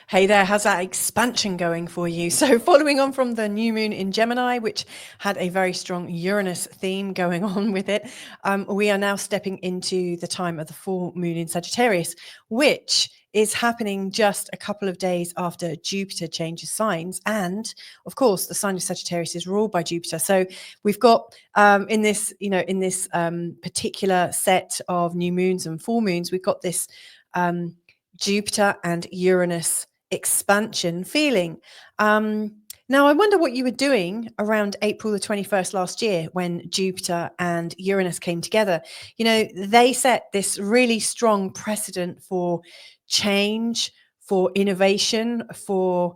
Hey there, how's that expansion going for you? So, following on from the new moon in Gemini, which had a very strong Uranus theme going on with it, we are now stepping into the time of the full moon in Sagittarius, which is happening just a couple of days after Jupiter changes signs. And of course, the sign of Sagittarius is ruled by Jupiter. So, we've got in this particular set of new moons and full moons, we've got this Jupiter and Uranus expansion feeling. Now, I wonder what you were doing around April the 21st last year when Jupiter and Uranus came together. You know, they set this really strong precedent for change, for innovation, for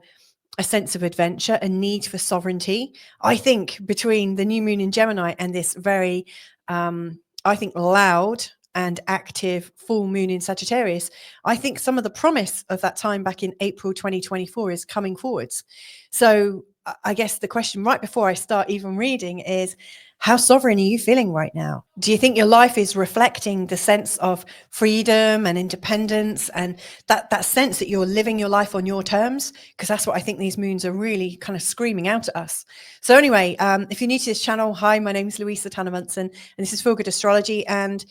a sense of adventure, a need for sovereignty. I think between the new moon in Gemini and this very, I think, loud and active full moon in Sagittarius, I think some of the promise of that time back in April 2024 is coming forwards. So I guess the question right before I start even reading is, how sovereign are you feeling right now? Do you think your life is reflecting the sense of freedom and independence and that sense that you're living your life on your terms? Because that's what I think these moons are really kind of screaming out at us. So anyway, if you're new to this channel, hi, my name is Louisa Tanner-Munson, and this is Feel Good Astrology. And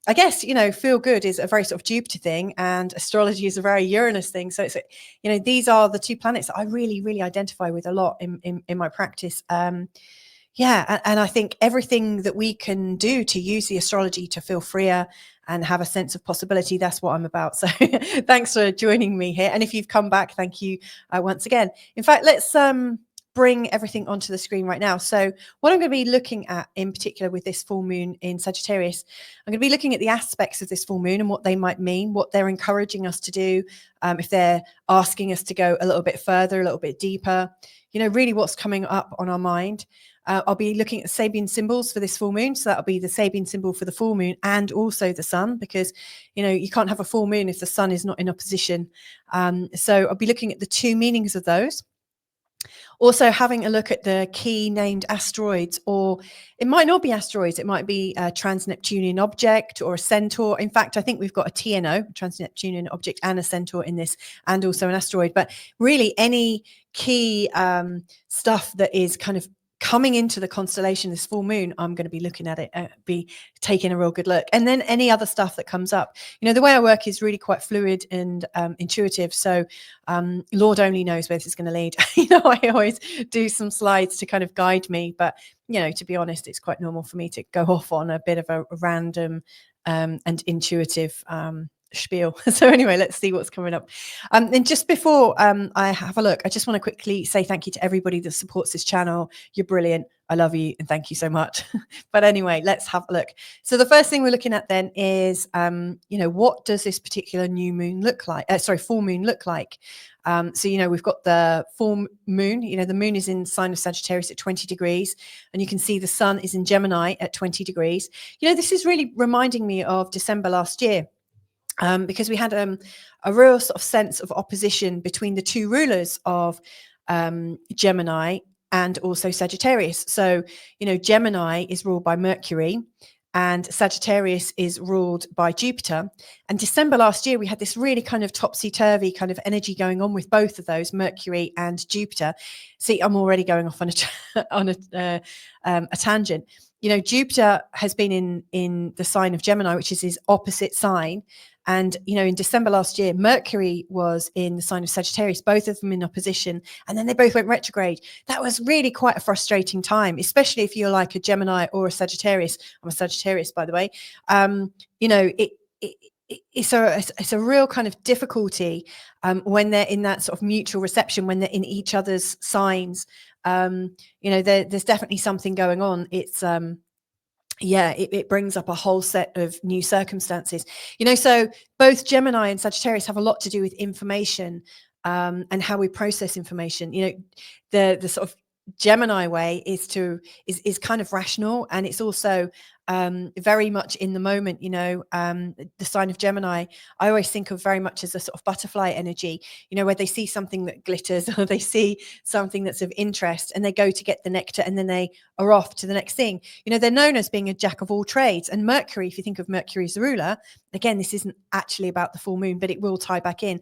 I guess, you know, feel good is a very sort of Jupiter thing and astrology is a very Uranus thing. So it's, you know, these are the two planets that I really, really identify with a lot in my practice. Yeah, and I think everything that we can do to use the astrology to feel freer and have a sense of possibility, that's what I'm about. So thanks for joining me here. And if you've come back, thank you once again. In fact, let's bring everything onto the screen right now. So what I'm going to be looking at in particular with this full moon in Sagittarius, I'm going to be looking at the aspects of this full moon and what they might mean, what they're encouraging us to do, if they're asking us to go a little bit further, a little bit deeper, you know, really what's coming up on our mind. I'll be looking at Sabian symbols for this full moon. So that'll be the Sabian symbol for the full moon and also the sun, because, you know, you can't have a full moon if the sun is not in opposition. So I'll be looking at the two meanings of those. Also having a look at the key named asteroids, or it might not be asteroids. It might be a trans-Neptunian object or a Centaur. In fact, I think we've got a TNO, trans-Neptunian object, and a Centaur in this, and also an asteroid. But really any key stuff that is kind of coming into the constellation this full moon, I'm going to be looking at it, be taking a real good look. And then any other stuff that comes up. You know, the way I work is really quite fluid and intuitive. So Lord only knows where this is going to lead. You know, I always do some slides to kind of guide me. But, you know, to be honest, it's quite normal for me to go off on a bit of a random and intuitive spiel. So anyway, let's see what's coming up. And just before I have a look, I just want to quickly say thank you to everybody that supports this channel. You're brilliant. I love you and thank you so much. But anyway, let's have a look. So the first thing we're looking at then is, you know, what does this particular new moon look like? Full moon look like? So, you know, we've got the full moon, you know, the moon is in sign of Sagittarius at 20 degrees, and you can see the sun is in Gemini at 20 degrees. You know, this is really reminding me of December last year. Because we had a real sort of sense of opposition between the two rulers of Gemini and also Sagittarius. So, you know, Gemini is ruled by Mercury and Sagittarius is ruled by Jupiter. And December last year, we had this really kind of topsy-turvy kind of energy going on with both of those, Mercury and Jupiter. See, I'm already going off on a tangent. You know, Jupiter has been in the sign of Gemini, which is his opposite sign. And, you know, in December last year, Mercury was in the sign of Sagittarius, both of them in opposition, and then they both went retrograde. That was really quite a frustrating time, especially if you're like a Gemini or a Sagittarius. I'm a Sagittarius, by the way. You know, it's a real kind of difficulty when they're in that sort of mutual reception, when they're in each other's signs. You know, there's definitely something going on. It's yeah, it brings up a whole set of new circumstances, you know. So both Gemini and Sagittarius have a lot to do with information and how we process information. You know, the sort of Gemini way is kind of rational, and it's also very much in the moment. The sign of Gemini, I always think of very much as a sort of butterfly energy, where they see something that glitters or they see something that's of interest and they go to get the nectar and then they are off to the next thing. They're known as being a jack of all trades. And Mercury, if you think of Mercury as the ruler, again, this isn't actually about the full moon, but it will tie back in.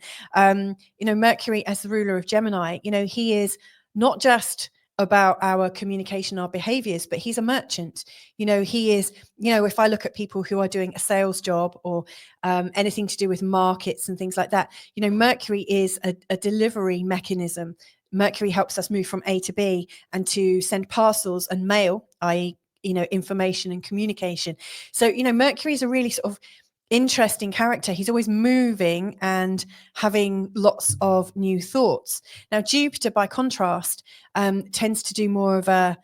Mercury as the ruler of Gemini, he is not just about our communication, our behaviors, but he's a merchant. He is, if I look at people who are doing a sales job or anything to do with markets and things like that, Mercury is a delivery mechanism. Mercury helps us move from A to B and to send parcels and mail, i.e., information and communication. So, Mercury is a really sort of interesting character. He's always moving and having lots of new thoughts. Now, Jupiter, by contrast, tends to do more of a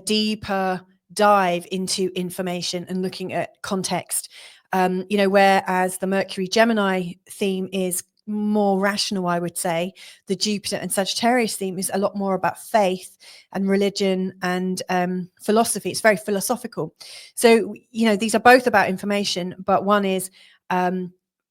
deeper dive into information and looking at context. Whereas the Mercury Gemini theme is more rational, I would say, the Jupiter and Sagittarius theme is a lot more about faith and religion and philosophy. It's very philosophical. So, these are both about information, but one is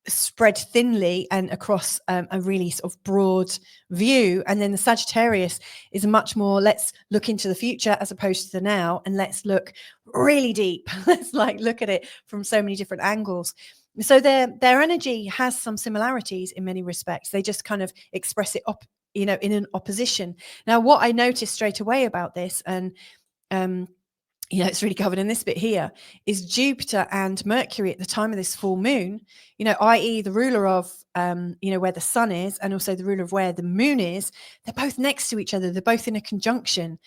spread thinly and across a really sort of broad view. And then the Sagittarius is much more, let's look into the future as opposed to the now, and let's look really deep. Let's look at it from so many different angles. So their energy has some similarities in many respects. They just kind of express it in an opposition. Now, what I noticed straight away about this, and it's really covered in this bit here, is Jupiter and Mercury at the time of this full moon, i.e. the ruler of, where the sun is and also the ruler of where the moon is, they're both next to each other. They're both in a conjunction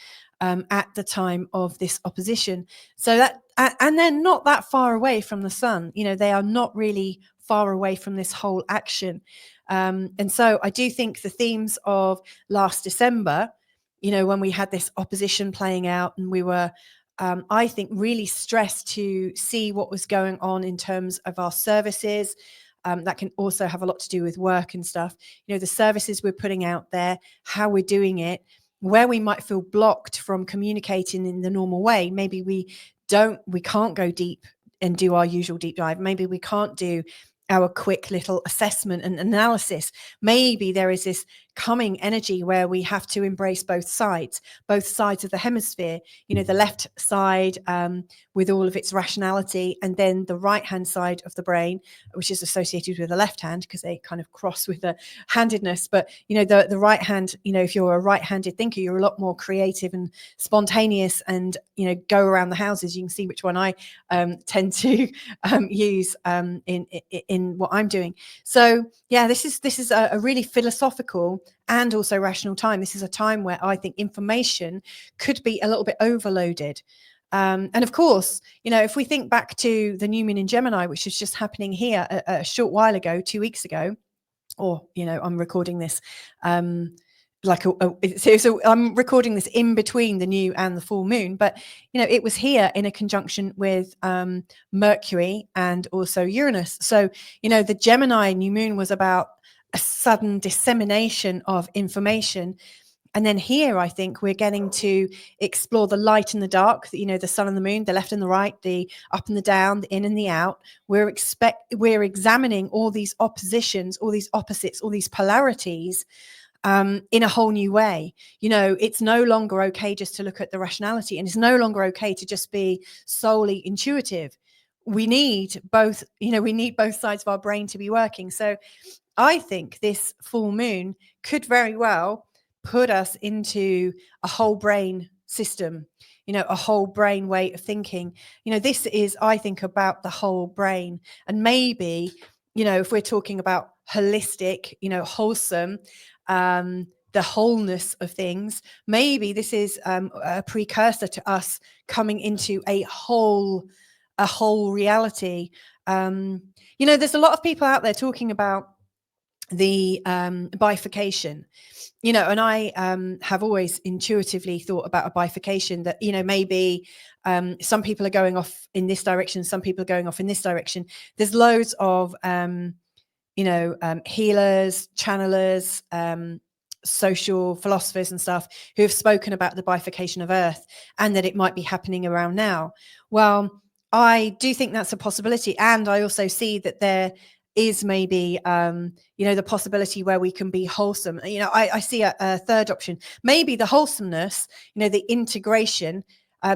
at the time of this opposition. So that, and they're not that far away from the sun. They are not really far away from this whole action. And so I do think the themes of last December, when we had this opposition playing out and we were, I think, really stressed to see what was going on in terms of our services. That can also have a lot to do with work and stuff. The services we're putting out there, how we're doing it, where we might feel blocked from communicating in the normal way. Maybe we can't go deep and do our usual deep dive. Maybe we can't do our quick little assessment and analysis. Maybe there is this coming energy where we have to embrace both sides of the hemisphere, the left side with all of its rationality, and then the right hand side of the brain, which is associated with the left hand because they kind of cross with the handedness. But the right hand, if you're a right-handed thinker, you're a lot more creative and spontaneous and go around the houses. You can see which one I tend to use in what I'm doing. So yeah, this is a really philosophical and also rational time. This is a time where I think information could be a little bit overloaded. And of course, if we think back to the new moon in Gemini, which is just happening here a short while ago, 2 weeks ago, or, I'm recording this so I'm recording this in between the new and the full moon, but it was here in a conjunction with Mercury and also Uranus. So the Gemini new moon was about a sudden dissemination of information, and then here I think we're getting to explore the light and the dark, the sun and the moon, the left and the right, the up and the down, the in and the out. We're examining all these oppositions, all these opposites, all these polarities in a whole new way. It's no longer okay just to look at the rationality, and it's no longer okay to just be solely intuitive. We need both, we need both sides of our brain to be working. So I think this full moon could very well put us into a whole brain system, a whole brain way of thinking. This is, I think, about the whole brain. And maybe, if we're talking about holistic, wholesome, the wholeness of things, maybe this is a precursor to us coming into a whole reality. There's a lot of people out there talking about the bifurcation, and I have always intuitively thought about a bifurcation that, maybe some people are going off in this direction, some people are going off in this direction. There's loads of healers, channelers, social philosophers and stuff who have spoken about the bifurcation of Earth and that it might be happening around now. Well, I do think that's a possibility. And I also see that there is maybe, the possibility where we can be wholesome. I see a third option, maybe the wholesomeness, the integration.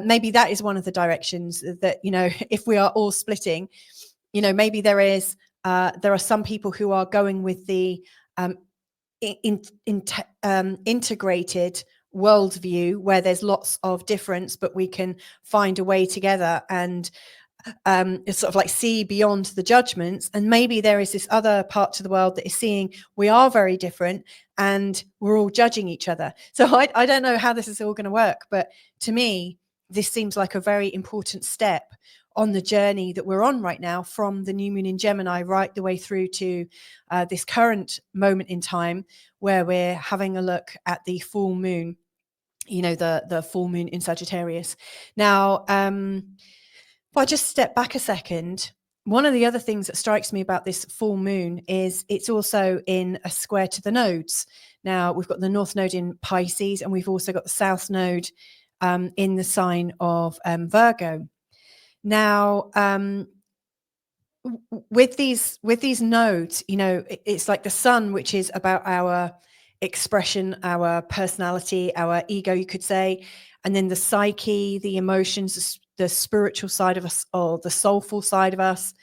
Maybe that is one of the directions that, if we are all splitting, maybe there are some people who are going with the integrated worldview, where there's lots of difference, but we can find a way together and it's sort of like see beyond the judgments. And maybe there is this other part to the world that is seeing we are very different and we're all judging each other. So I don't know how this is all going to work, but to me, this seems like a very important step on the journey that we're on right now, from the new moon in Gemini right the way through to this current moment in time, where we're having a look at the full moon, the full moon in Sagittarius. Now, if I just step back a second, one of the other things that strikes me about this full moon is it's also in a square to the nodes. Now, we've got the North Node in Pisces, and we've also got the South Node in the sign of Virgo. Now, with these nodes, it's like the sun, which is about our expression, our personality, our ego, you could say, and then the psyche, the emotions, the spiritual side of us, or the soulful side of us.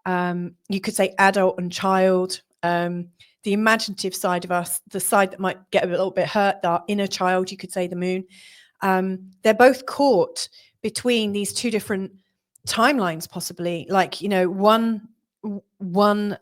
You could say adult and child, the imaginative side of us, the side that might get a little bit hurt, our inner child, you could say the moon. They're both caught between these two different timelines, possibly, like, one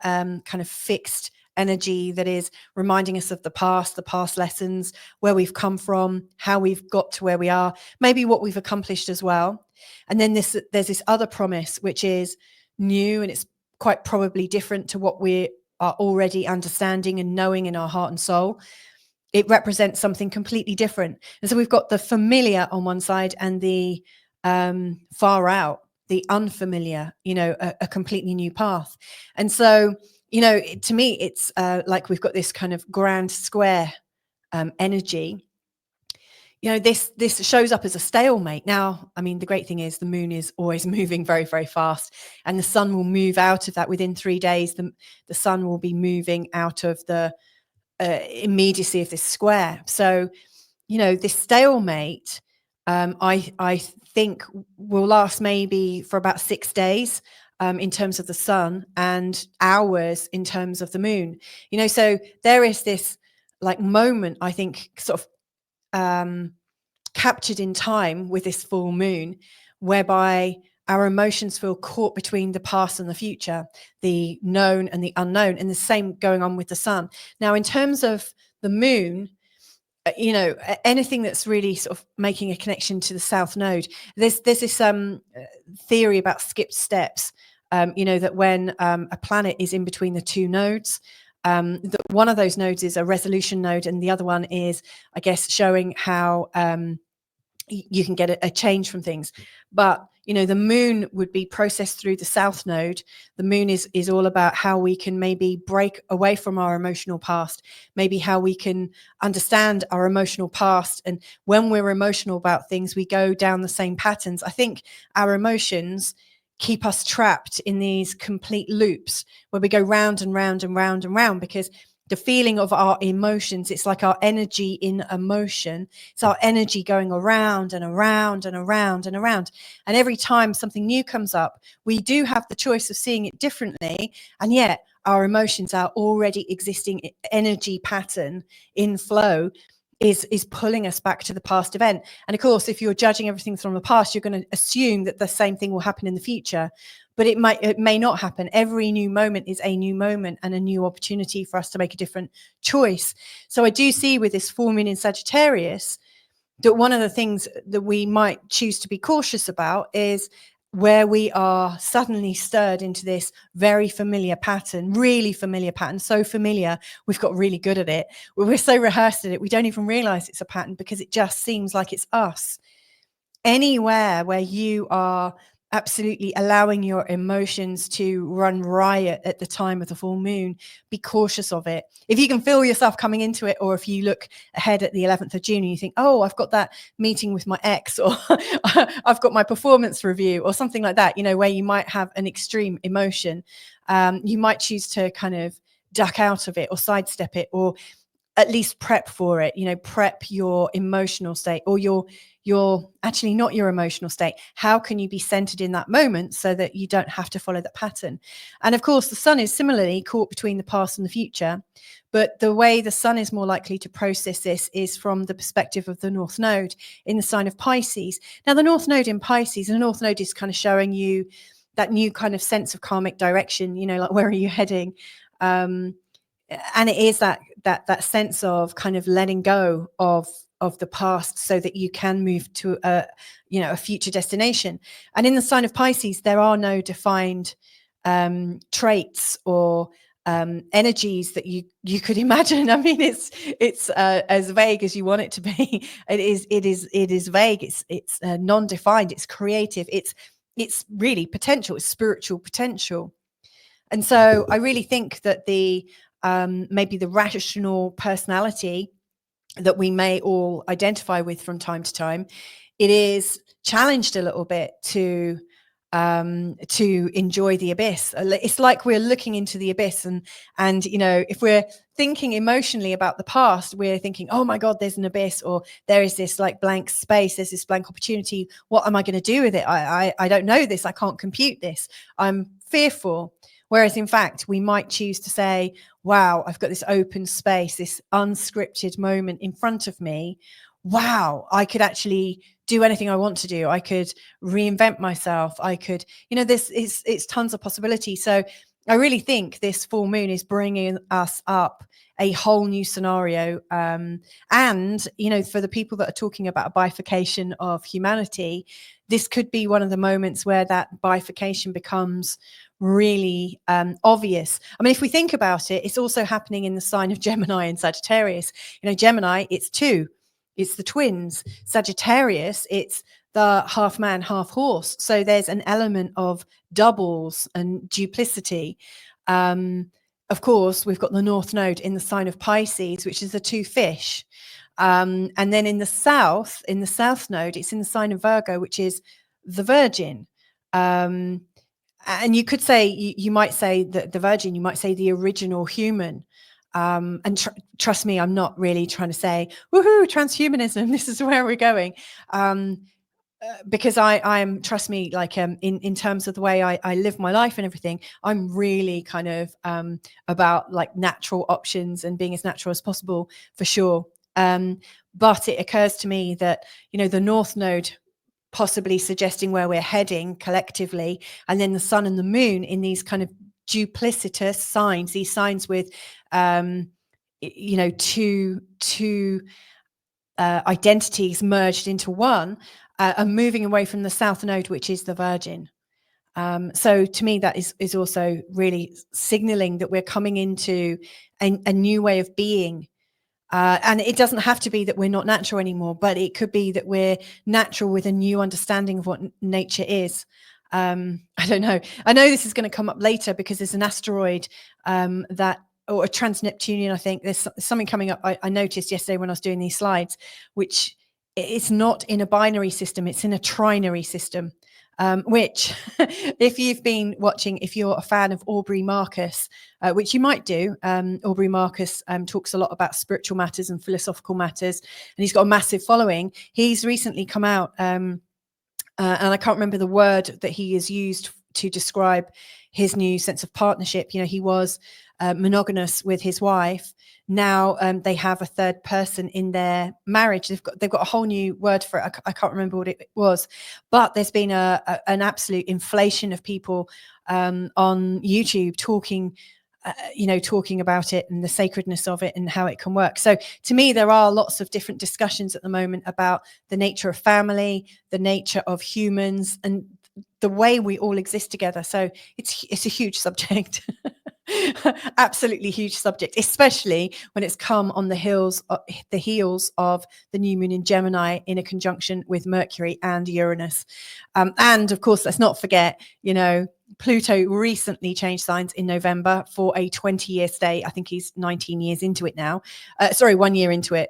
kind of fixed energy that is reminding us of the past lessons, where we've come from, how we've got to where we are, maybe what we've accomplished as well. And then there's this other promise, which is new, and it's quite probably different to what we are already understanding and knowing in our heart and soul. It represents something completely different. And so we've got the familiar on one side and the far out, the unfamiliar, a completely new path. And so, to me, it's like we've got this kind of grand square energy. This shows up as a stalemate. Now, I mean, the great thing is the moon is always moving very, very fast, and the sun will move out of that within 3 days. The sun will be moving out of the immediacy of this square. So, this stalemate, I think will last maybe for about 6 days in terms of the sun, and hours in terms of the moon. So there is this like moment, I think, sort of captured in time with this full moon, whereby our emotions feel caught between the past and the future, the known and the unknown, and the same going on with the sun. Now, in terms of the moon, anything that's really sort of making a connection to the South Node, there's this theory about skipped steps, that when a planet is in between the two nodes, that one of those nodes is a resolution node, and the other one is, I guess, showing how you can get a change from things. But the moon would be processed through the South Node. The moon is all about how we can maybe break away from our emotional past, maybe how we can understand our emotional past. And when we're emotional about things, we go down the same patterns. I think our emotions keep us trapped in these complete loops where we go round and round and round and round, because the feeling of our emotions, it's like our energy in emotion. It's our energy going around and around and around and around. And every time something new comes up, we do have the choice of seeing it differently. And yet our emotions, are already existing energy pattern in flow, is pulling us back to the past event. And of course, if you're judging everything from the past, you're going to assume that the same thing will happen in the future. But it may not happen. Every new moment is a new moment and a new opportunity for us to make a different choice. So I do see with this full moon in Sagittarius that one of the things that we might choose to be cautious about is where we are suddenly stirred into this very familiar pattern, really familiar pattern, so familiar, we've got really good at it. We're so rehearsed at it, we don't even realize it's a pattern because it just seems like it's us. Anywhere where you are absolutely allowing your emotions to run riot at the time of the full moon. Be cautious of it. If you can feel yourself coming into it, or if you look ahead at the 11th of June and you think, oh, I've got that meeting with my ex, or I've got my performance review, or something like that, where you might have an extreme emotion, you might choose to kind of duck out of it or sidestep it, or at least prep for it, prep your emotional state, or your actually not your emotional state. How can you be centered in that moment so that you don't have to follow that pattern? And of course, the sun is similarly caught between the past and the future. But the way the sun is more likely to process this is from the perspective of the North Node in the sign of Pisces. Now, the North Node in Pisces, and the North Node is kind of showing you that new kind of sense of karmic direction, like where are you heading? And it is that sense of kind of letting go of the past so that you can move to a future destination. And in the sign of Pisces, there are no defined traits or energies that you could imagine. I mean, it's as vague as you want it to be. It is vague. It's non-defined. It's creative. It's really potential. It's spiritual potential. And so I really think that maybe the rational personality that we may all identify with from time to time, it is challenged a little bit to enjoy the abyss. It's like we're looking into the abyss, and if we're thinking emotionally about the past, we're thinking, oh my God, there's an abyss, or there is this like blank space, there's this blank opportunity. What am I going to do with it? I don't know this. I can't compute this. I'm fearful. Whereas in fact, we might choose to say, wow, I've got this open space, this unscripted moment in front of me. Wow, I could actually do anything I want to do. I could reinvent myself. I could, it's tons of possibility. So I really think this full moon is bringing us up a whole new scenario. And, for the people that are talking about a bifurcation of humanity, this could be one of the moments where that bifurcation becomes really obvious. I mean, if we think about it, it's also happening in the sign of Gemini and Sagittarius. Gemini, it's two. It's the twins. Sagittarius, it's the half man, half horse. So there's an element of doubles and duplicity. Of course, we've got the North Node in the sign of Pisces, which is the two fish. And then in the South Node, it's in the sign of Virgo, which is the Virgin. And you could say, you might say that the Virgin, you might say the original human. And trust me, I'm not really trying to say, woohoo, transhumanism, this is where we're going. Because I'm, trust me, like in terms of the way I live my life and everything, I'm really kind of about like natural options and being as natural as possible, for sure. But it occurs to me that, the North Node possibly suggesting where we're heading collectively, and then the sun and the moon in these kind of duplicitous signs, these signs with two identities merged into one, are moving away from the South Node, which is the Virgin. So to me, that is also really signaling that we're coming into a new way of being. And it doesn't have to be that we're not natural anymore, but it could be that we're natural with a new understanding of what nature is. I don't know. I know this is going to come up later because there's an asteroid or a trans-Neptunian, I think. There's something coming up I noticed yesterday when I was doing these slides, which it's not in a binary system, it's in a trinary system. Which, if you've been watching, if you're a fan of Aubrey Marcus, which you might do, Aubrey Marcus talks a lot about spiritual matters and philosophical matters, and he's got a massive following. He's recently come out, and I can't remember the word that he has used to describe his new sense of partnership. He was monogamous with his wife. Now they have a third person in their marriage. They've got a whole new word for it. I can't remember what it was, but there's been an absolute inflation of people on YouTube talking about it and the sacredness of it and how it can work. So to me, there are lots of different discussions at the moment about the nature of family, the nature of humans, and the way we all exist together. So it's a huge subject. Absolutely huge subject, especially when it's come on the heels of the new moon in Gemini in a conjunction with Mercury and Uranus. And of course, let's not forget, Pluto recently changed signs in November for a 20-year stay. I think he's 19 years into it now. 1 year into it.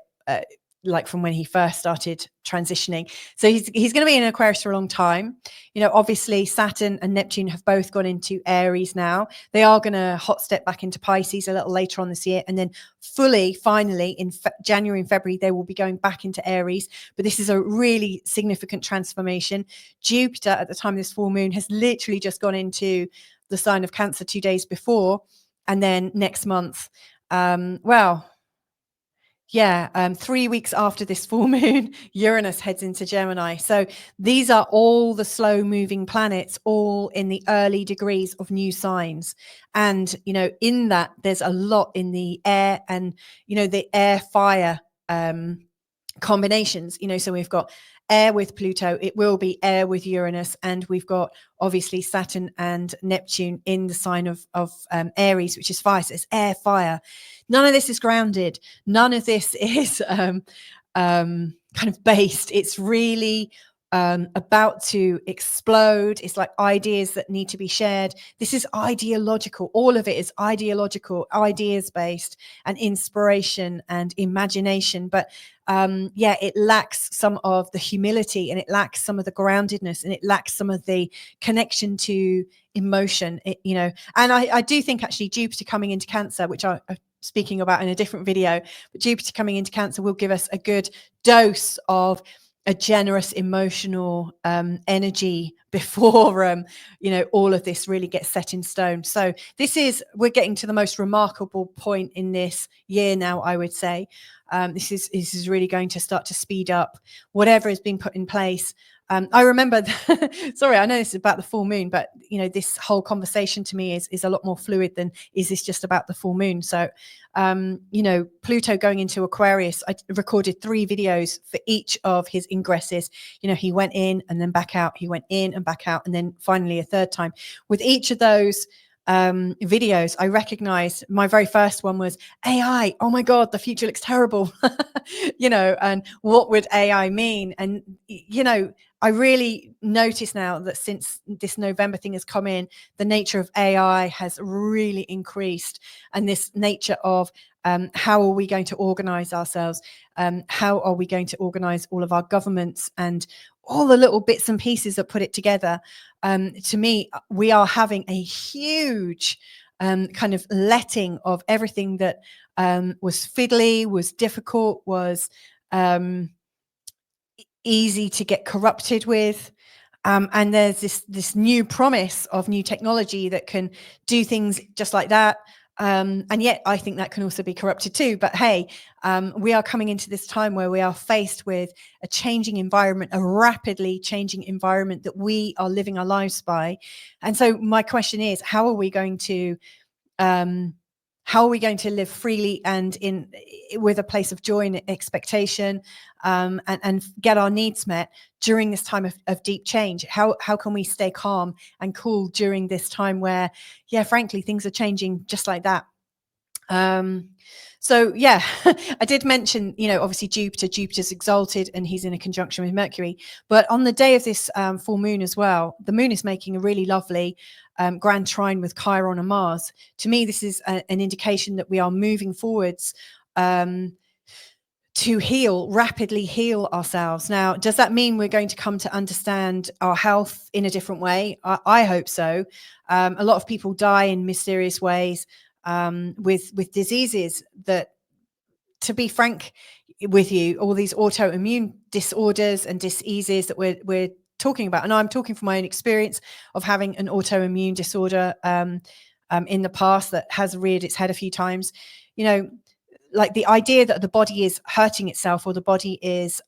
Like from when he first started transitioning. So he's going to be in Aquarius for a long time. Obviously Saturn and Neptune have both gone into Aries now. They are going to hot step back into Pisces a little later on this year. And then finally in January and February, they will be going back into Aries. But this is a really significant transformation. Jupiter at the time of this full moon has literally just gone into the sign of Cancer 2 days before. And then next month, 3 weeks after this full moon, Uranus heads into Gemini. So these are all the slow moving planets, all in the early degrees of new signs. And, in that there's a lot in the air and, the air fire combinations, so we've got air with Pluto, it will be air with Uranus, and we've got obviously Saturn and Neptune in the sign of Aries, which is fire. So it's air, fire. None of this is grounded. None of this is kind of based. It's really about to explode. It's like ideas that need to be shared. This is ideological. All of it is ideological, ideas based, and inspiration and imagination. But it lacks some of the humility, and it lacks some of the groundedness, and it lacks some of the connection to emotion. And I do think actually Jupiter coming into Cancer, which I'm speaking about in a different video, but Jupiter coming into Cancer will give us a good dose of a generous emotional energy before all of this really gets set in stone. So we're getting to the most remarkable point in this year now, I would say. This is really going to start to speed up whatever is being put in place. I remember, sorry, I know this is about the full moon, but this whole conversation to me is a lot more fluid than is this just about the full moon. So, Pluto going into Aquarius, I recorded 3 videos for each of his ingresses. He went in and then back out. He went in and back out, and then finally a third time. With each of those videos, I recognized my very first one was AI. Oh my God, the future looks terrible. And what would AI mean? And, I really notice now that since this November thing has come in, the nature of AI has really increased, and this nature of how are we going to organize ourselves? How are we going to organize all of our governments and all the little bits and pieces that put it together? To me, we are having a huge kind of letting of everything that was fiddly, was difficult, was easy to get corrupted with. And there's this new promise of new technology that can do things just like that. And yet I think that can also be corrupted too. But hey, we are coming into this time where we are faced with a changing environment, a rapidly changing environment that we are living our lives by. And so my question is, how are we going to live freely and with a place of joy and expectation, and get our needs met during this time of deep change? How can we stay calm and cool during this time where, frankly, things are changing just like that? So I did mention, obviously Jupiter's exalted and he's in a conjunction with Mercury, but on the day of this full moon as well, the moon is making a really lovely grand trine with Chiron and Mars. To me, this is an indication that we are moving forwards to rapidly heal ourselves. Now, does that mean we're going to come to understand our health in a different way? I hope so. A lot of people die in mysterious ways with diseases that, to be frank with you, all these autoimmune disorders and diseases that we're talking about. And I'm talking from my own experience of having an autoimmune disorder in the past that has reared its head a few times. Like the idea that the body is hurting itself or the body is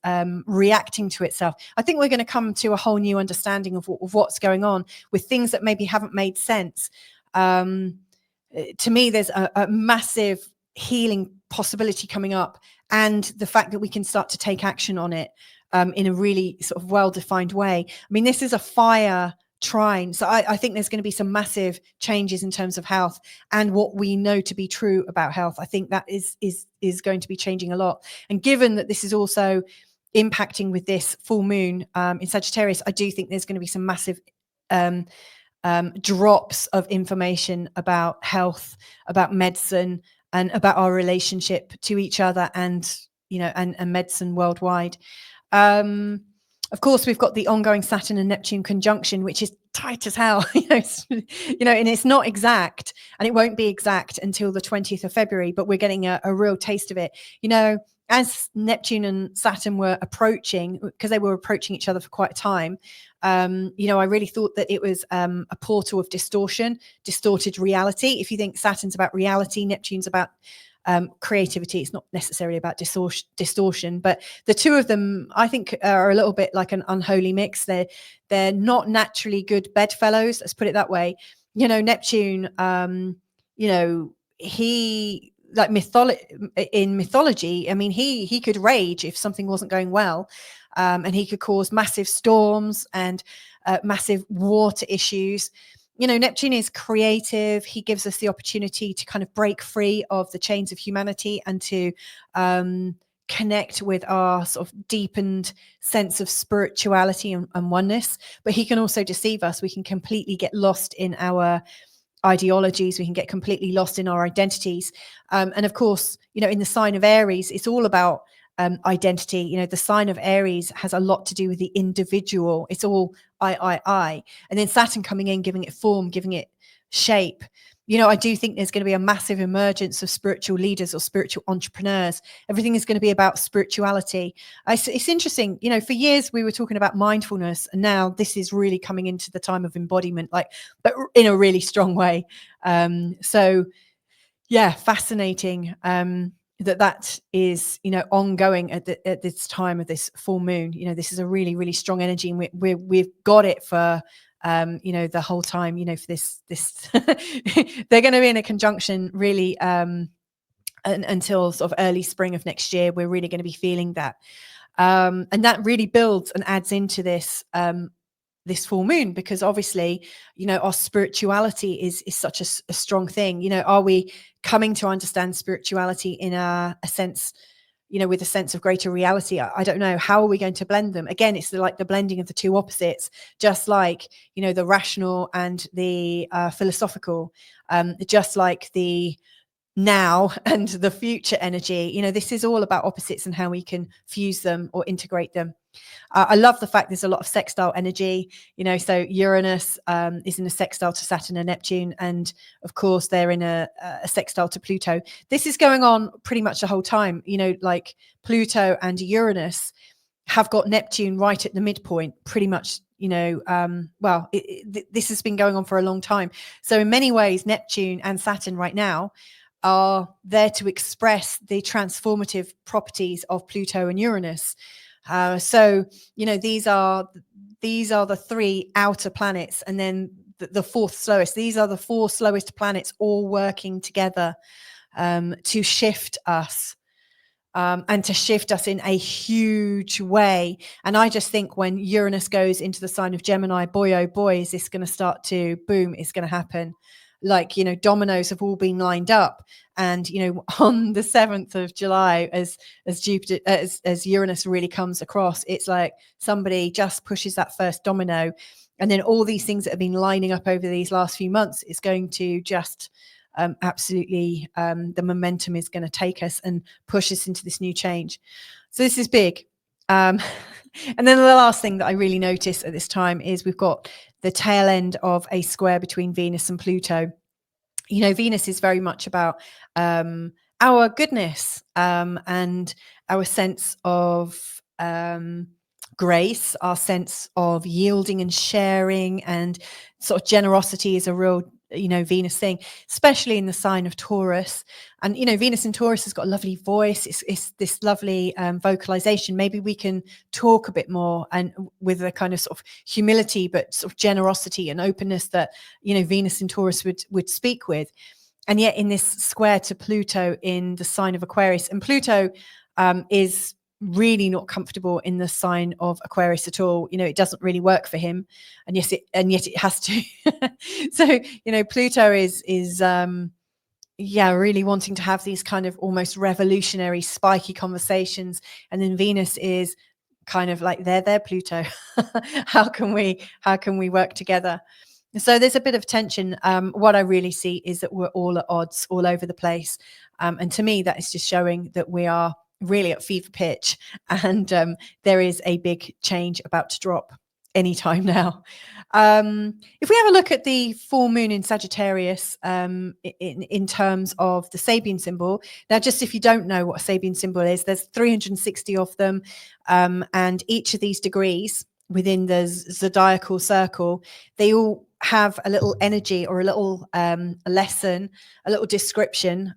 reacting to itself. I think we're going to come to a whole new understanding of what's going on with things that maybe haven't made sense. To me, there's a massive healing possibility coming up, and the fact that we can start to take action on it in a really sort of well-defined way. I mean, this is a fire trine. So I think there's going to be some massive changes in terms of health and what we know to be true about health. I think that is going to be changing a lot. And given that this is also impacting with this full moon in Sagittarius, I do think there's going to be some massive drops of information about health, about medicine, and about our relationship to each other and, you know, and medicine worldwide. Of course, we've got the ongoing Saturn and Neptune conjunction, which is tight as hell, and it's not exact, and it won't be exact until the 20th of February, but we're getting a real taste of it. As Neptune and Saturn were approaching, because they were approaching each other for quite a time, I really thought that it was a portal of distorted reality. If you think Saturn's about reality, Neptune's about creativity. It's not necessarily about distortion, but the two of them, I think, are a little bit like an unholy mix. They're not naturally good bedfellows. Let's put it that way. Neptune, he, like in mythology, I mean, he could rage if something wasn't going well, and he could cause massive storms and massive water issues. Neptune is creative. He gives us the opportunity to kind of break free of the chains of humanity and to connect with our sort of deepened sense of spirituality and oneness. But he can also deceive us. We can completely get lost in our ideologies. We can get completely lost in our identities. And of course, in the sign of Aries, it's all about identity. The sign of Aries has a lot to do with the individual. It's all I. And then Saturn coming in, giving it form, giving it shape. I do think there's going to be a massive emergence of spiritual leaders or spiritual entrepreneurs. Everything is going to be about spirituality. It's interesting, for years we were talking about mindfulness, and now this is really coming into the time of embodiment, but in a really strong way. So yeah, fascinating. That is, ongoing at this time of this full moon. This is a really, really strong energy, and we've got it for, the whole time, for this, they're going to be in a conjunction really until sort of early spring of next year. We're really going to be feeling that. And that really builds and adds into this, this full moon, because obviously, our spirituality is such a strong thing. Are we coming to understand spirituality in a sense, with a sense of greater reality? I don't know. How are we going to blend them? Again, it's like the blending of the two opposites, just like, the rational and the philosophical, just like the now and the future energy. This is all about opposites and how we can fuse them or integrate them. I love the fact there's a lot of sextile energy, so Uranus is in a sextile to Saturn and Neptune, and of course they're in a sextile to Pluto. This is going on pretty much the whole time. Like Pluto and Uranus have got Neptune right at the midpoint, pretty much. This has been going on for a long time. So in many ways, Neptune and Saturn right now are there to express the transformative properties of Pluto and Uranus. So these are the three outer planets, and then the fourth slowest. These are the four slowest planets all working together to shift us, and to shift us in a huge way. And I just think when Uranus goes into the sign of Gemini, boy oh boy, is this going to start to boom. It's going to happen. Like, dominoes have all been lined up, and on the 7th of July, as Jupiter, as Uranus really comes across, it's like somebody just pushes that first domino, and then all these things that have been lining up over these last few months is going to just absolutely, the momentum is going to take us and push us into this new change. So this is big. And then the last thing that I really notice at this time is we've got the tail end of a square between Venus and Pluto. Venus is very much about our goodness and our sense of grace, our sense of yielding and sharing, and sort of generosity is a real Venus thing, especially in the sign of Taurus. And Venus in Taurus has got a lovely voice. It's this lovely vocalization. Maybe we can talk a bit more, and with a kind of sort of humility but sort of generosity and openness that Venus in Taurus would speak with. And yet in this square to Pluto in the sign of Aquarius, and Pluto is really not comfortable in the sign of Aquarius at all. It doesn't really work for him, and yet it has to. So Pluto is really wanting to have these kind of almost revolutionary, spiky conversations, and then Venus is kind of like, there, Pluto. How can we work together? So there's a bit of tension. What I really see is that we're all at odds all over the place, and to me that is just showing that we are really at fever pitch, and there is a big change about to drop anytime now. If we have a look at the full moon in Sagittarius, in terms of the Sabian symbol, now just if you don't know what a Sabian symbol is, there's 360 of them, and each of these degrees within the zodiacal circle, they all have a little energy or a little lesson, a little description,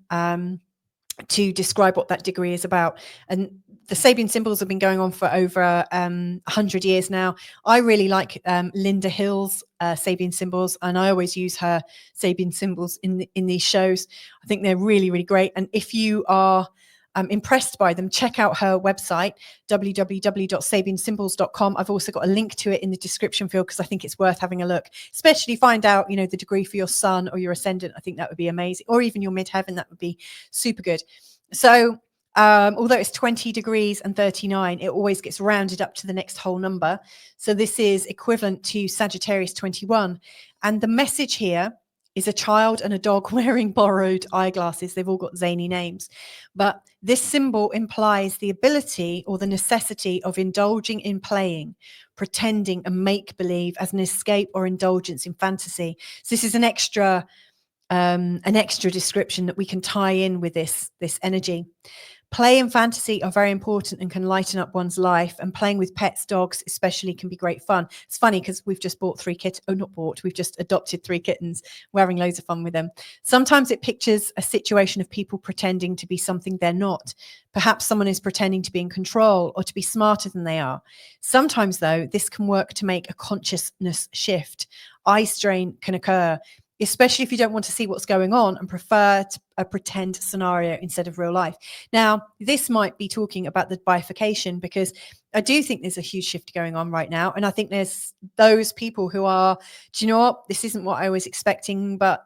to describe what that degree is about. And the Sabian symbols have been going on for over 100 years now. I really like Linda Hill's Sabian symbols, and I always use her Sabian symbols in these shows. I think they're really, really great. And if you are impressed by them, check out her website, www.sabiansymbols.com. I've also got a link to it in the description field because I think it's worth having a look, especially find out, the degree for your sun or your ascendant. I think that would be amazing, or even your midheaven. That would be super good. So although it's 20 degrees and 39, it always gets rounded up to the next whole number. So this is equivalent to Sagittarius 21. And the message here is a child and a dog wearing borrowed eyeglasses. They've all got zany names. But this symbol implies the ability or the necessity of indulging in playing, pretending and make-believe as an escape or indulgence in fantasy. So this is an extra description that we can tie in with this energy. Play and fantasy are very important and can lighten up one's life, and playing with pets, dogs especially, can be great fun. It's funny because we've just we've just adopted 3 kittens. We're having loads of fun with them. Sometimes it pictures a situation of people pretending to be something they're not. Perhaps someone is pretending to be in control or to be smarter than they are. Sometimes, though, this can work to make a consciousness shift. Eye strain can occur, especially if you don't want to see what's going on and prefer a pretend scenario instead of real life. Now, this might be talking about the bifurcation, because I do think there's a huge shift going on right now. And I think there's those people who are, do you know what? This isn't what I was expecting, but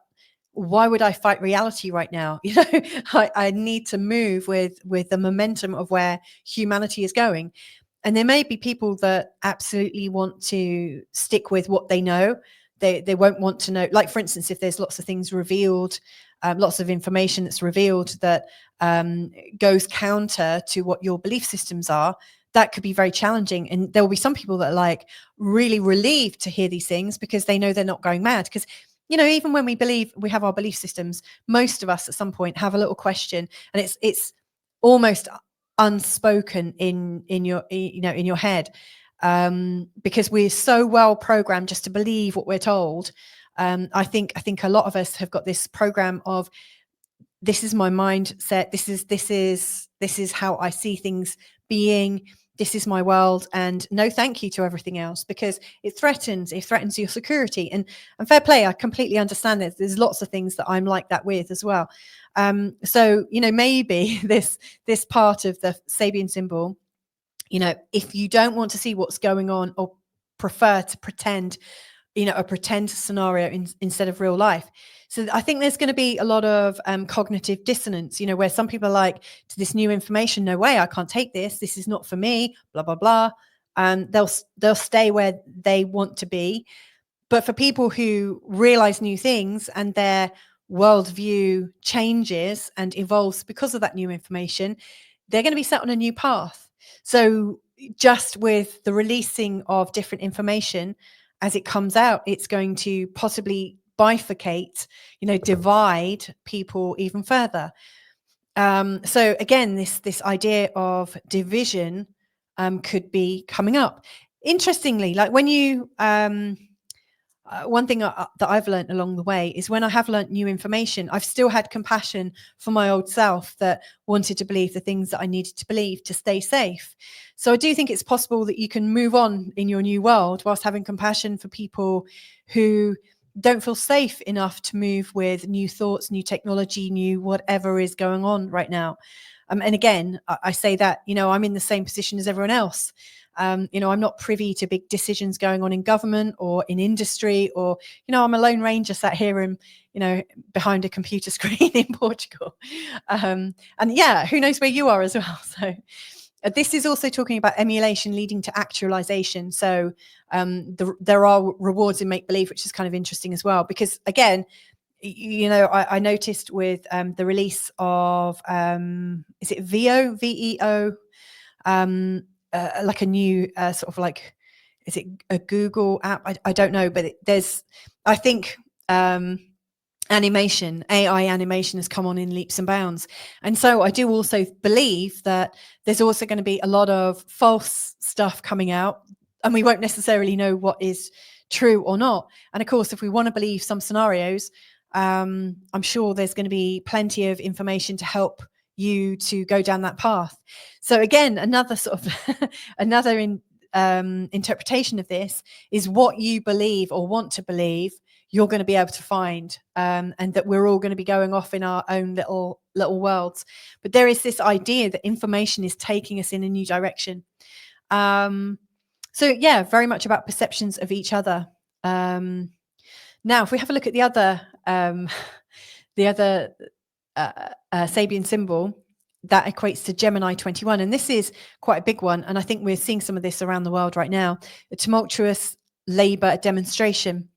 why would I fight reality right now? I need to move with the momentum of where humanity is going. And there may be people that absolutely want to stick with what they know. They won't want to know, like, for instance, if there's lots of things revealed, lots of information that's revealed that goes counter to what your belief systems are, that could be very challenging. And there will be some people that are like really relieved to hear these things because they know they're not going mad. Because, even when we believe we have our belief systems, most of us at some point have a little question, and it's almost unspoken in your head. Because we're so well programmed just to believe what we're told. I think a lot of us have got this program of, this is my mindset. This is how I see things being. This is my world, and no thank you to everything else, because it threatens your security. And fair play, I completely understand that. There's lots of things that I'm like that with as well. So maybe this part of the Sabian symbol, if you don't want to see what's going on, or prefer to pretend, a pretend scenario instead of real life. So I think there's going to be a lot of cognitive dissonance, where some people are like, to this new information, no way, I can't take this. This is not for me, blah, blah, blah. And they'll stay where they want to be. But for people who realize new things and their worldview changes and evolves because of that new information, they're going to be set on a new path. So just with the releasing of different information as it comes out, it's going to possibly bifurcate, divide people even further. So again, this idea of division could be coming up. Interestingly, like when you one thing that I've learned along the way is, when I have learned new information, I've still had compassion for my old self that wanted to believe the things that I needed to believe to stay safe. So I do think it's possible that you can move on in your new world whilst having compassion for people who don't feel safe enough to move with new thoughts, new technology, new whatever is going on right now. And again, I say that, I'm in the same position as everyone else. I'm not privy to big decisions going on in government or in industry, or, I'm a lone ranger sat here and, behind a computer screen in Portugal. And yeah, who knows where you are as well. So this is also talking about emulation leading to actualization. So there are rewards in make-believe, which is kind of interesting as well, because again, I noticed with the release of, is it VEO, like a new sort of like, is it a Google app? I don't know, but there's, I think, AI animation has come on in leaps and bounds. And so I do also believe that there's also going to be a lot of false stuff coming out, and we won't necessarily know what is true or not. And of course, if we want to believe some scenarios, I'm sure there's going to be plenty of information to help you to go down that path. So again, another sort of interpretation of this is what you believe or want to believe you're going to be able to find, and that we're all going to be going off in our own little worlds. But there is this idea that information is taking us in a new direction. So yeah, very much about perceptions of each other. Now, if we have a look at the other Sabian symbol, that equates to Gemini 21. And this is quite a big one. And I think we're seeing some of this around the world right now. A tumultuous labor demonstration.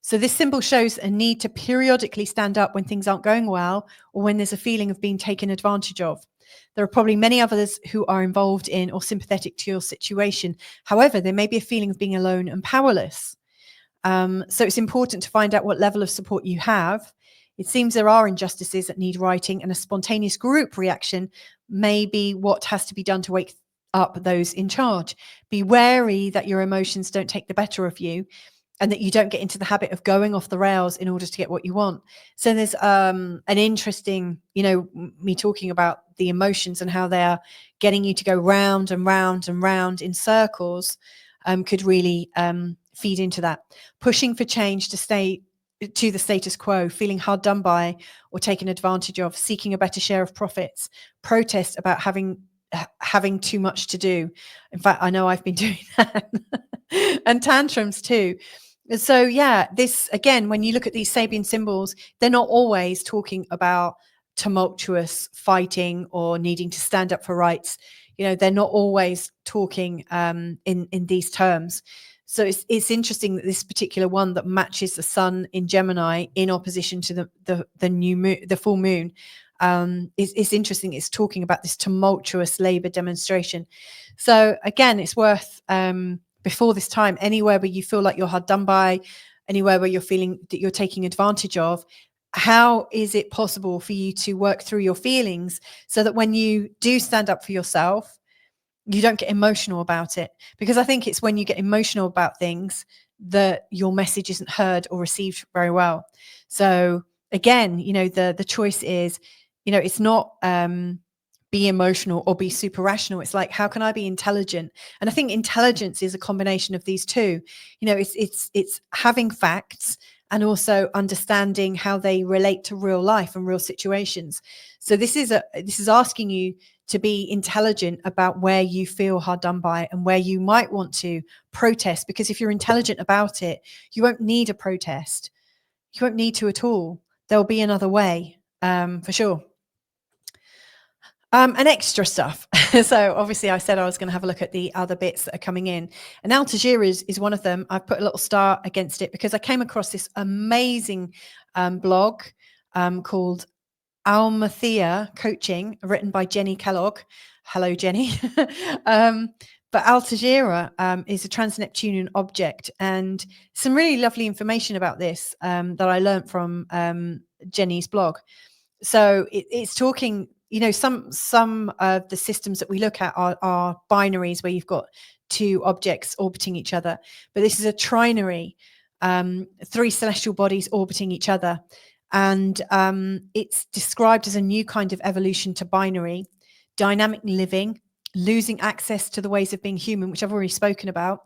So this symbol shows a need to periodically stand up when things aren't going well, or when there's a feeling of being taken advantage of. There are probably many others who are involved in or sympathetic to your situation. However, there may be a feeling of being alone and powerless. So it's important to find out what level of support you have. It seems there are injustices that need righting, and a spontaneous group reaction may be what has to be done to wake up those in charge. Be wary that your emotions don't take the better of you, and that you don't get into the habit of going off the rails in order to get what you want. So there's an interesting, me talking about the emotions and how they're getting you to go round and round and round in circles, could really feed into that. Pushing for change to stay to the status quo, feeling hard done by or taken advantage of, seeking a better share of profits, protest about having too much to do. In fact, I know I've been doing that. And tantrums too. So yeah, this again, when you look at these Sabian symbols, they're not always talking about tumultuous fighting or needing to stand up for rights. They're not always talking in these terms. So it's interesting that this particular one that matches the sun in Gemini in opposition to the new moon, the full moon, it's interesting. It's talking about this tumultuous labor demonstration. So again, it's worth before this time, anywhere where you feel like you're hard done by, anywhere where you're feeling that you're taking advantage of, how is it possible for you to work through your feelings so that when you do stand up for yourself, you don't get emotional about it? Because I think it's when you get emotional about things that your message isn't heard or received very well. So again, the choice is, it's not be emotional or be super rational. It's like, how can I be intelligent? And I think intelligence is a combination of these two. It's having facts and also understanding how they relate to real life and real situations. So this is asking you to be intelligent about where you feel hard done by and where you might want to protest, because if you're intelligent about it, you won't need a protest. You won't need to at all. There'll be another way, for sure. And extra stuff. So obviously I said I was going to have a look at the other bits that are coming in, and Altijira is one of them. I've put a little star against it because I came across this amazing blog called Almathea Coaching, written by Jenny Kellogg. Hello, Jenny. But Altijira is a trans-Neptunian object, and some really lovely information about this that I learned from Jenny's blog. So it's talking, some of the systems that we look at are binaries where you've got two objects orbiting each other, but this is a trinary, 3 celestial bodies orbiting each other. And it's described as a new kind of evolution to binary, dynamic living, losing access to the ways of being human, which I've already spoken about.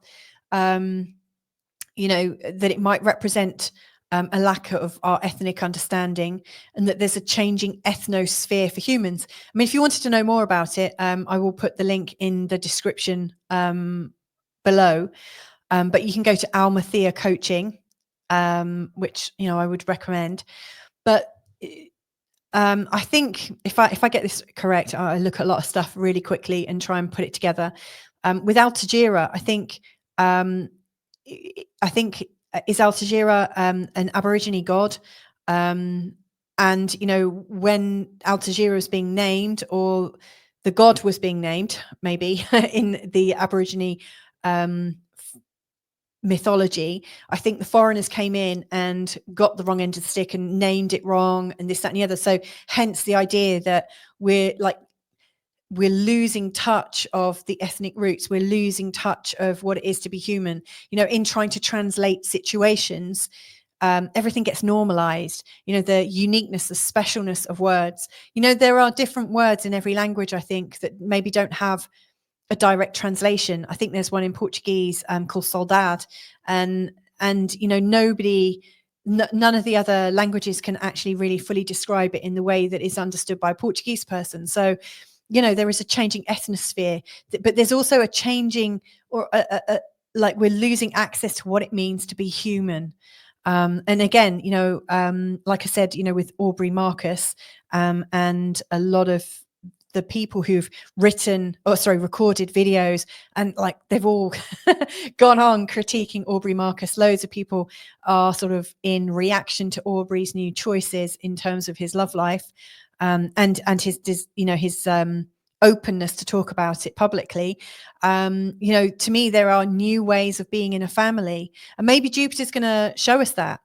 That it might represent a lack of our ethnic understanding, and that there's a changing ethnosphere for humans. I mean, if you wanted to know more about it, I will put the link in the description below. But you can go to Almathea Coaching, which I would recommend. But I think if I get this correct, I look at a lot of stuff really quickly and try and put it together. With Altijira, I think is Altijira an Aborigine god? And when Altijira was being named, or the god was being named, maybe in the Aborigine mythology, I think the foreigners came in and got the wrong end of the stick and named it wrong, and this, that, and the other. So hence the idea that we're losing touch of the ethnic roots. We're losing touch of what it is to be human. In trying to translate situations, everything gets normalized. The uniqueness, the specialness of words. There are different words in every language, I think, that maybe don't have a direct translation. I think there's one in Portuguese called soldado, and nobody, none of the other languages can actually really fully describe it in the way that is understood by a Portuguese person. So there is a changing ethnosphere, but there's also a changing, or like we're losing access to what it means to be human. And again, like I said, with Aubrey Marcus and a lot of the people who've recorded videos, and they've all gone on critiquing Aubrey Marcus. Loads of people are sort of in reaction to Aubrey's new choices in terms of his love life, and his openness to talk about it publicly. To me, there are new ways of being in a family, and maybe Jupiter's going to show us that.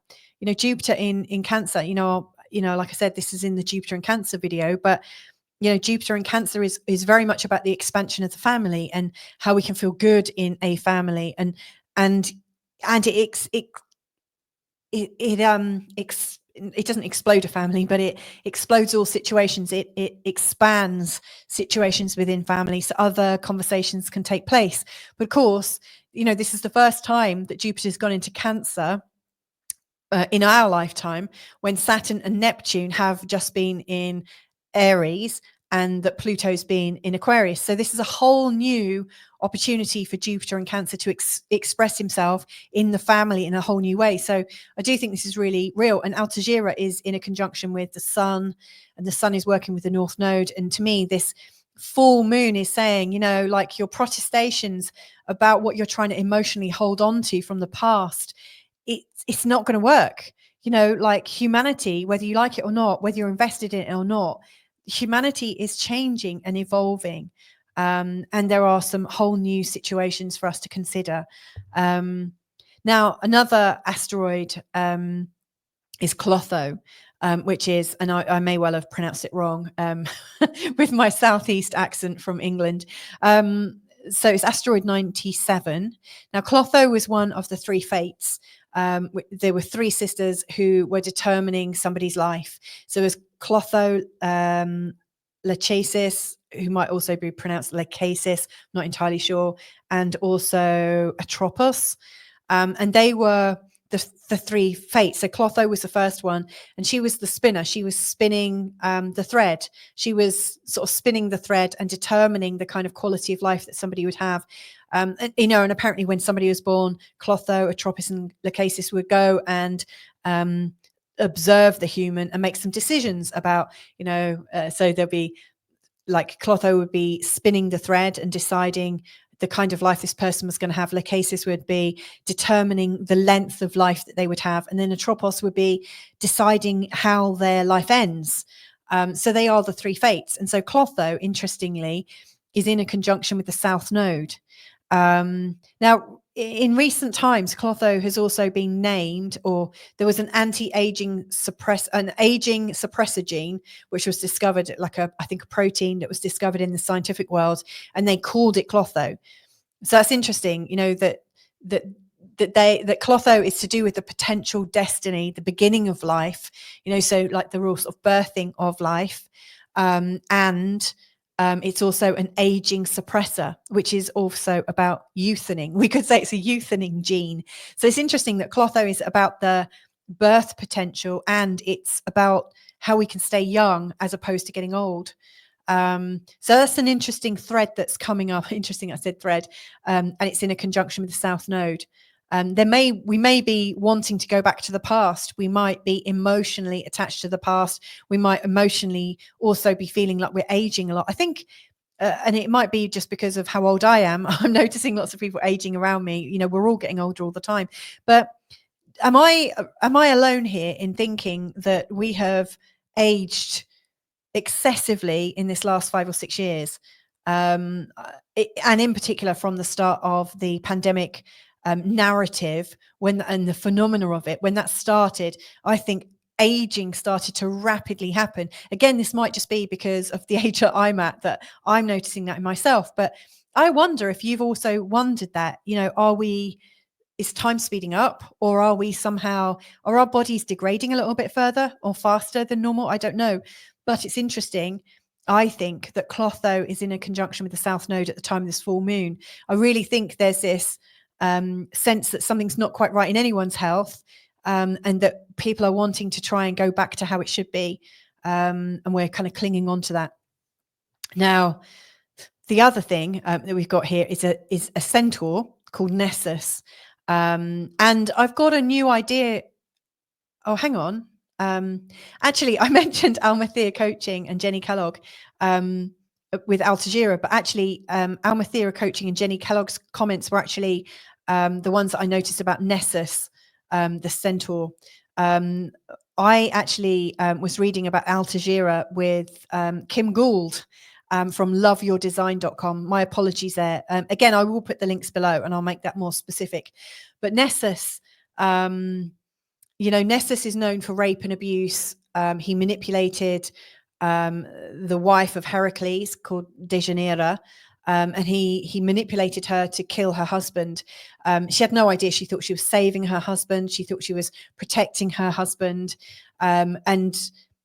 Jupiter in Cancer. Like I said, this is in the Jupiter in Cancer video, but Jupiter in Cancer is very much about the expansion of the family and how we can feel good in a family, and it doesn't explode a family, but it explodes all situations. It expands situations within families, so other conversations can take place. But of course, this is the first time that Jupiter's gone into Cancer in our lifetime, when Saturn and Neptune have just been in Aries, and that Pluto's been in Aquarius. So this is a whole new opportunity for Jupiter in Cancer to express himself in the family in a whole new way. So I do think this is really real. And Altijira is in a conjunction with the Sun, and the Sun is working with the North Node. And to me, this full moon is saying, your protestations about what you're trying to emotionally hold on to from the past, it's not going to work. Humanity, whether you like it or not, whether you're invested in it or not, humanity is changing and evolving, and there are some whole new situations for us to consider. Now, another asteroid is Klotho, which is, and I may well have pronounced it wrong with my southeast accent from England. So it's asteroid 97. Now, Klotho was one of the three fates. There were three sisters who were determining somebody's life. So there's Klotho, Lachesis, who might also be pronounced Lachesis, not entirely sure, and also Atropos. And they were the three fates. So Klotho was the first one, and she was the spinner. She was spinning the thread. She was sort of spinning the thread and determining the kind of quality of life that somebody would have. And apparently when somebody was born, Klotho, Atropos, and Lachesis would go and observe the human and make some decisions about, so there'll be Klotho would be spinning the thread and deciding the kind of life this person was going to have. Lachesis would be determining the length of life that they would have. And then Atropos would be deciding how their life ends. So they are the three fates. And so Klotho, interestingly, is in a conjunction with the South Node. Now, in recent times, Klotho has also been named, or there was an aging suppressor gene, which was discovered, I think a protein that was discovered in the scientific world, and they called it Klotho. So that's interesting, that Klotho is to do with the potential destiny, the beginning of life, so like the real sort of birthing of life, and it's also an aging suppressor, which is also about youthening. We could say it's a youthening gene. So it's interesting that Klotho is about the birth potential, and it's about how we can stay young as opposed to getting old. So that's an interesting thread that's coming up. Interesting, I said thread, and it's in a conjunction with the South Node. We may be wanting to go back to the past. We might be emotionally attached to the past. We might emotionally also be feeling like we're aging a lot. I think, and it might be just because of how old I am. I'm noticing lots of people aging around me. You know, we're all getting older all the time. But am I alone here in thinking that we have aged excessively in this last 5 or 6 years? And in particular from the start of the pandemic narrative, and the phenomena of it, when that started, I think aging started to rapidly happen. Again, this might just be because of the age that I'm at, that I'm noticing that in myself. But I wonder if you've also wondered that, you know, is time speeding up, or are our bodies degrading a little bit further or faster than normal? I don't know. But it's interesting. I think that Klotho is in a conjunction with the South Node at the time of this full moon. I really think there's this sense that something's not quite right in anyone's health, and that people are wanting to try and go back to how it should be. And we're kind of clinging on to that. Now, the other thing that we've got here is a centaur called Nessus. And I've got a new idea. Oh, hang on. Actually, I mentioned Almathea Coaching and Jenny Kellogg with Altijira, but actually Almathea Coaching and Jenny Kellogg's comments were actually the ones that I noticed about Nessus, the centaur. I actually was reading about Altijira with Kim Gould from loveyourdesign.com. My apologies there. Again, I will put the links below and I'll make that more specific. But Nessus, you know, Nessus is known for rape and abuse. He manipulated the wife of Heracles, called Deianira, and he manipulated her to kill her husband. She had no idea. She thought she was saving her husband. She thought she was protecting her husband. And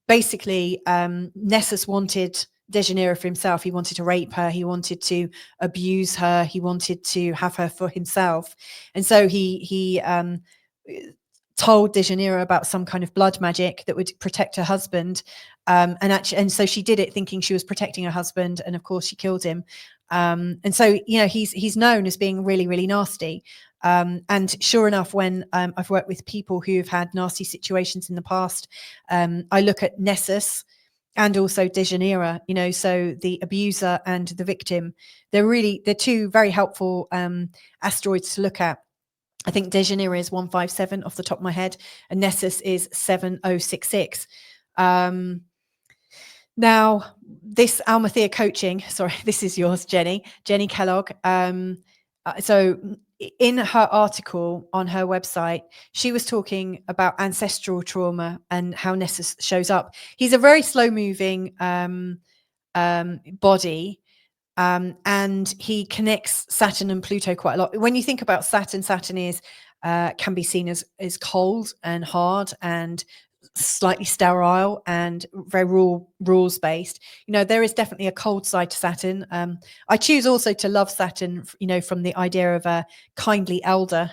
basically, Nessus wanted Deianira for himself. He wanted to rape her. He wanted to abuse her. He wanted to have her for himself. And so he told Deianira about some kind of blood magic that would protect her husband. And so she did it thinking she was protecting her husband. And of course she killed him. And so, you know, he's known as being really, really nasty. And sure enough, when I've worked with people who've had nasty situations in the past, I look at Nessus and also Deianira, you know, so the abuser and the victim. They're two very helpful asteroids to look at. I think Deianira is 157 off the top of my head, and Nessus is 7066. Now, this Almathea Coaching, sorry, this is yours, Jenny Kellogg. So in her article on her website, she was talking about ancestral trauma and how Nessus shows up. He's a very slow moving body. And he connects Saturn and Pluto quite a lot. When you think about Saturn is can be seen as cold and hard and slightly sterile and very rules based. You know, there is definitely a cold side to Saturn. I choose also to love Saturn, you know, from the idea of a kindly elder,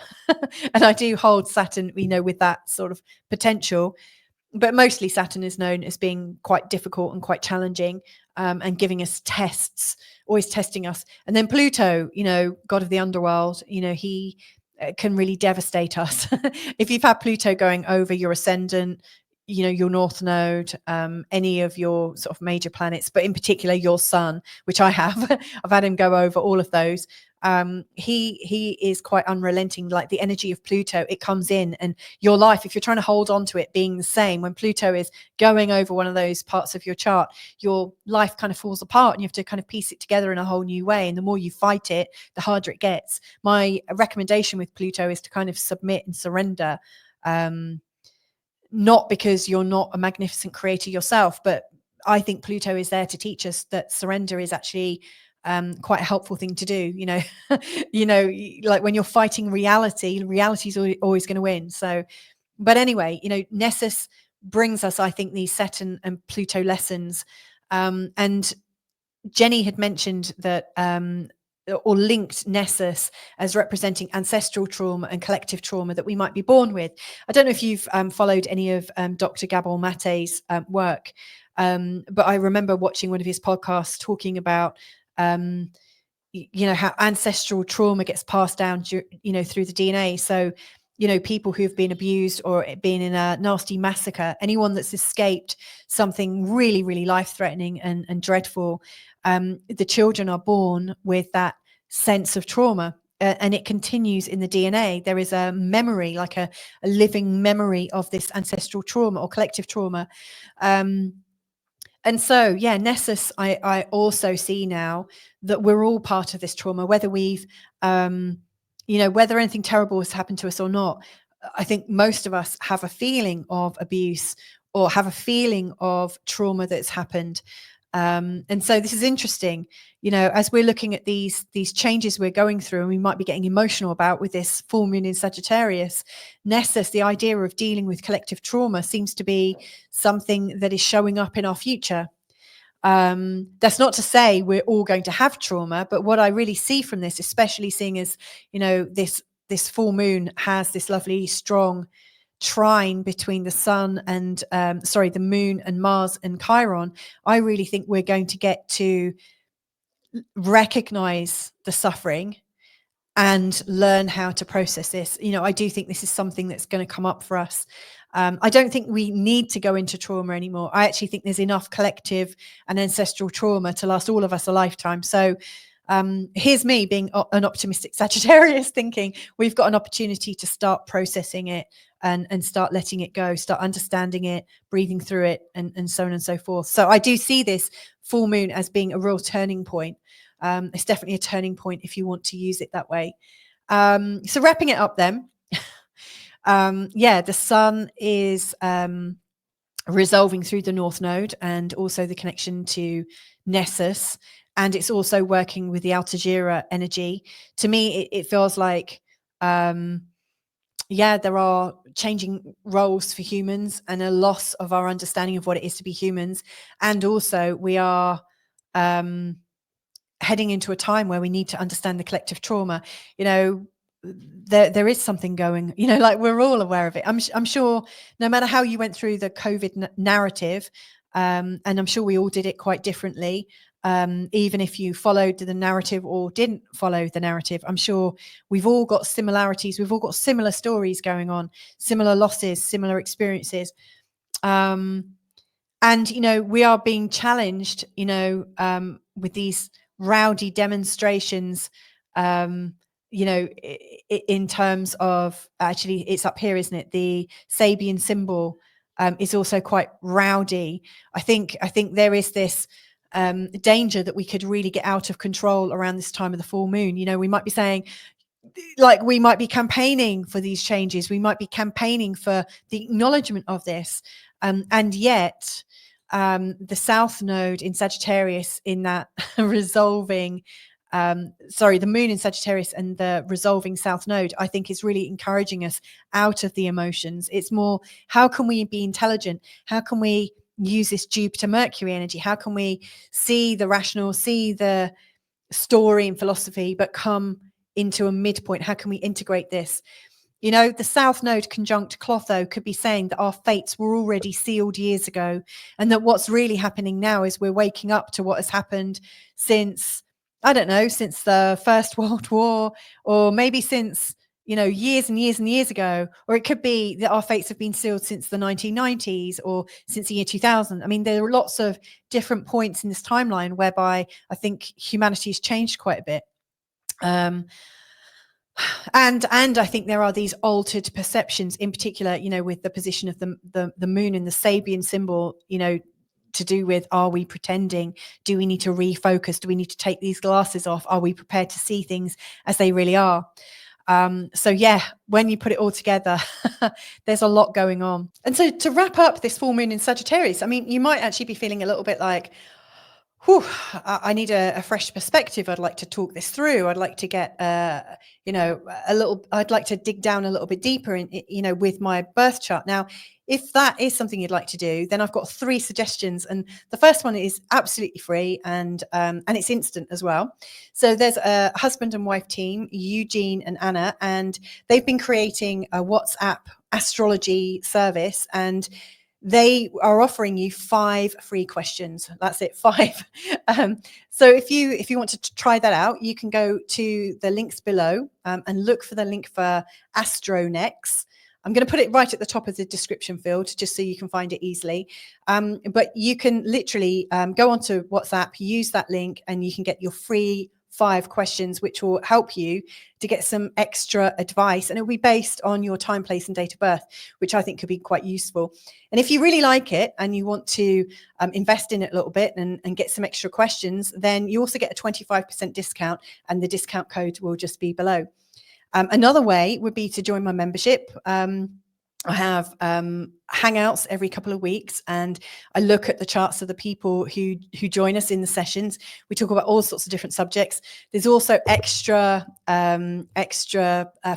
and I do hold Saturn, you know, with that sort of potential. But mostly Saturn is known as being quite difficult and quite challenging, and giving us tests, always testing us. And then Pluto, you know, god of the underworld, you know, he can really devastate us. If you've had Pluto going over your ascendant, you know, your North Node, any of your sort of major planets, but in particular your Sun, which I have, I've had him go over all of those. He is quite unrelenting. Like the energy of Pluto, it comes in, and your life, if you're trying to hold on to it being the same, when Pluto is going over one of those parts of your chart, your life kind of falls apart and you have to kind of piece it together in a whole new way. And the more you fight it, the harder it gets. My recommendation with Pluto is to kind of submit and surrender, not because you're not a magnificent creator yourself, but I think Pluto is there to teach us that surrender is actually quite a helpful thing to do. You know, you know, like when you're fighting reality is always going to win. So, but anyway, you know, Nessus brings us, I think, these Saturn and Pluto lessons. And Jenny had mentioned that or linked Nessus as representing ancestral trauma and collective trauma that we might be born with. I don't know if you've followed any of Dr. Gabor Mate's work, but I remember watching one of his podcasts talking about how ancestral trauma gets passed down through the DNA. So people who've been abused or been in a nasty massacre, anyone that's escaped something really, really life-threatening and dreadful, the children are born with that sense of trauma, and it continues in the DNA. There is a memory, like a living memory of this ancestral trauma or collective trauma. And so, Nessus, I also see now that we're all part of this trauma, whether we've, whether anything terrible has happened to us or not. I think most of us have a feeling of abuse or have a feeling of trauma that's happened. And so this is interesting, as we're looking at these changes we're going through, and we might be getting emotional about with this full moon in Sagittarius. Nessus, the idea of dealing with collective trauma, seems to be something that is showing up in our future. That's not to say we're all going to have trauma, but what I really see from this, especially seeing as, this full moon has this lovely strong trine between the sun and the moon and Mars and Chiron, I really think we're going to get to recognize the suffering and learn how to process this. I do think this is something that's going to come up for us. I don't think we need to go into trauma anymore. I actually think there's enough collective and ancestral trauma to last all of us a lifetime. So here's me being an optimistic Sagittarius, thinking we've got an opportunity to start processing it and start letting it go, start understanding it, breathing through it, and so on and so forth. So I do see this full moon as being a real turning point. It's definitely a turning point if you want to use it that way. So wrapping it up then, the sun is resolving through the North Node and also the connection to Nessus. And it's also working with the Altijira energy. To me, it feels like, there are changing roles for humans and a loss of our understanding of what it is to be humans. And also we are heading into a time where we need to understand the collective trauma. There is something going, like we're all aware of it. I'm sure no matter how you went through the COVID narrative, and I'm sure we all did it quite differently. Even if you followed the narrative or didn't follow the narrative, I'm sure we've all got similarities. We've all got similar stories going on, similar losses, similar experiences. And, we are being challenged, with these rowdy demonstrations, in terms of, actually, it's up here, isn't it? The Sabian Symbol is also quite rowdy. I think there is this danger that we could really get out of control around this time of the full moon. We might be saying, like, we might be campaigning for these changes. We might be campaigning for the acknowledgement of this. And yet the South Node in Sagittarius, in that resolving, the moon in Sagittarius and the resolving South Node, I think is really encouraging us out of the emotions. It's more, how can we be intelligent? How can we use this Jupiter Mercury energy? How can we see the rational, see the story and philosophy, but come into a midpoint? How can we integrate this? The South Node conjunct Klotho could be saying that our fates were already sealed years ago, and that what's really happening now is we're waking up to what has happened since, I don't know, since the First World War, or maybe since, years and years and years ago. Or it could be that our fates have been sealed since the 1990s or since the year 2000. I mean, there are lots of different points in this timeline whereby I think humanity has changed quite a bit. And I think there are these altered perceptions, in particular, with the position of the moon in the Sabian Symbol, to do with, are we pretending? Do we need to refocus? Do we need to take these glasses off? Are we prepared to see things as they really are? When you put it all together, there's a lot going on. And so to wrap up this full moon in Sagittarius, I mean, you might actually be feeling a little bit like, Whew, I need a fresh perspective. I'd like to talk this through. I'd like to get, I'd like to dig down a little bit deeper with my birth chart. Now, if that is something you'd like to do, then I've got 3 suggestions. And the first one is absolutely free and it's instant as well. So there's a husband and wife team, Eugene and Anna, and they've been creating a WhatsApp astrology service, and they are offering you 5 free questions. That's it, 5. So if you want to try that out, you can go to the links below and look for the link for Astronex. I'm going to put it right at the top of the description field just so you can find it easily. But you can literally go onto WhatsApp, use that link, and you can get your free 5 questions, which will help you to get some extra advice. And it'll be based on your time, place, and date of birth, which I think could be quite useful. And if you really like it and you want to invest in it a little bit and get some extra questions, then you also get a 25% discount, and the discount code will just be below. Another way would be to join my membership. I have hangouts every couple of weeks, and I look at the charts of the people who join us in the sessions. We talk about all sorts of different subjects. There's also extra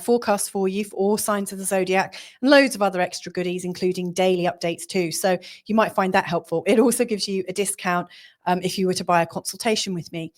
forecasts for you for all signs of the zodiac, and loads of other extra goodies, including daily updates too. So you might find that helpful. It also gives you a discount if you were to buy a consultation with me.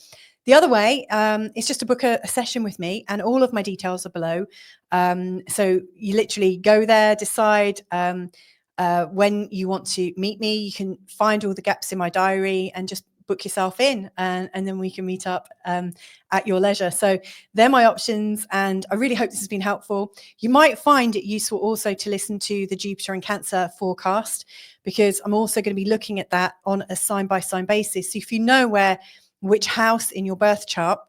The other way is just to book a session with me, and all of my details are below. So you literally go there, decide when you want to meet me. You can find all the gaps in my diary and just book yourself in, and then we can meet up at your leisure. So they're my options, and I really hope this has been helpful. You might find it useful also to listen to the Jupiter and Cancer forecast, because I'm also going to be looking at that on a sign-by-sign basis. So if you know which house in your birth chart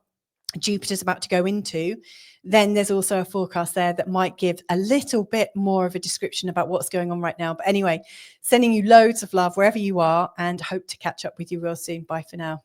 Jupiter's about to go into, then there's also a forecast there that might give a little bit more of a description about what's going on right now. But anyway, sending you loads of love wherever you are, and hope to catch up with you real soon. Bye for now.